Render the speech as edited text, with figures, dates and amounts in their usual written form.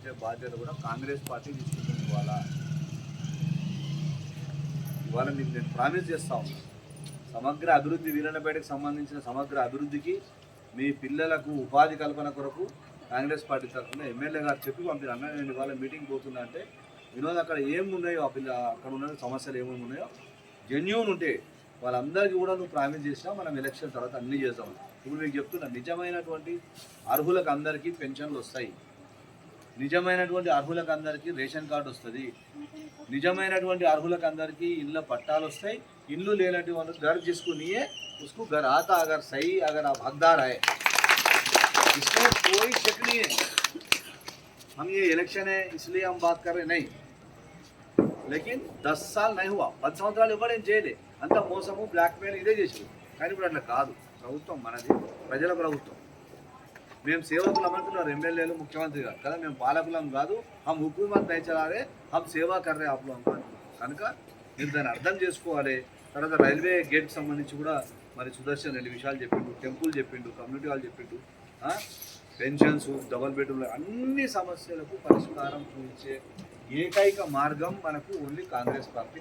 చేసే బాధ్యత కూడా కాంగ్రెస్ పార్టీ తీసుకుంటుంది. ఇవాళ మీకు నేను ప్రామిస్ చేస్తా ఉన్నాను, సమగ్ర అభివృద్ధి వీరన్నపేటకు సంబంధించిన సమగ్ర అభివృద్ధికి మీ పిల్లలకు ఉపాధి కల్పన కొరకు కాంగ్రెస్ పార్టీ తరఫున ఎమ్మెల్యే గారు చెప్పి పంపిన అన్న నేను ఇవాళ మీటింగ్ పోతున్నా అంటే వినోద్ అక్కడ ఏమున్నాయో అక్కడ ఉన్న సమస్యలు ఏమేమి ఉన్నాయో జెన్యూన్ ఉంటే వాళ్ళందరికీ కూడా నువ్వు ప్రామిస్ చేసినా మనం ఎలక్షన్ తర్వాత అన్నీ చేస్తాం. ఇప్పుడు మీకు చెప్తున్నా, నిజమైనటువంటి అర్హులకు అందరికీ పెన్షన్లు వస్తాయి, నిజమైనటువంటి అర్హులకు అందరికీ రేషన్ కార్డు వస్తుంది, నిజమైనటువంటి అర్హులకు అందరికీ ఇళ్ళ పట్టాలు వస్తాయి. ఇల్లు లేనటువంటి వాళ్ళు घर जिसको नहीं है उसको घर आता, अगर सही अगर आप हकदार है, इसमें कोई शक नहीं है. हम ये इलेक्शन है इसलिए हम बात कर रहे नहीं, लेकिन 10 साल नहीं हुआ, 10 సంవత్సరాలు ఇవ్వడం చేయలే, అంత మోసము బ్లాక్మెయిల్ ఇదే చేసి. కానీ ఇప్పుడు అట్లా కాదు, ప్రభుత్వం మనది, ప్రజల ప్రభుత్వం. మేము సేవకులు అమ్ముతున్నారు ఎమ్మెల్యేలు ముఖ్యమంత్రి గారు కదా, మేము పాలకులం కాదు. హమ్ హుకూమత్ నహీ చలా రే, హమ్ సేవా కర్ రే ఆప్ లోగోं का. కనుక మీరు దాన్ని అర్థం చేసుకోవాలి. తర్వాత రైల్వే గేట్కి సంబంధించి కూడా మరి సుదర్శన్ 2 విషయాలు చెప్పిండు, టెంపుల్ చెప్పిండు, కమ్యూనిటీ హాల్ చెప్పిండు, పెన్షన్స్, డబల్ బెడ్రూమ్లు, అన్ని సమస్యలకు పరిష్కారం చూపించే ఏకైక మార్గం మనకు ఓన్లీ కాంగ్రెస్ పార్టీ.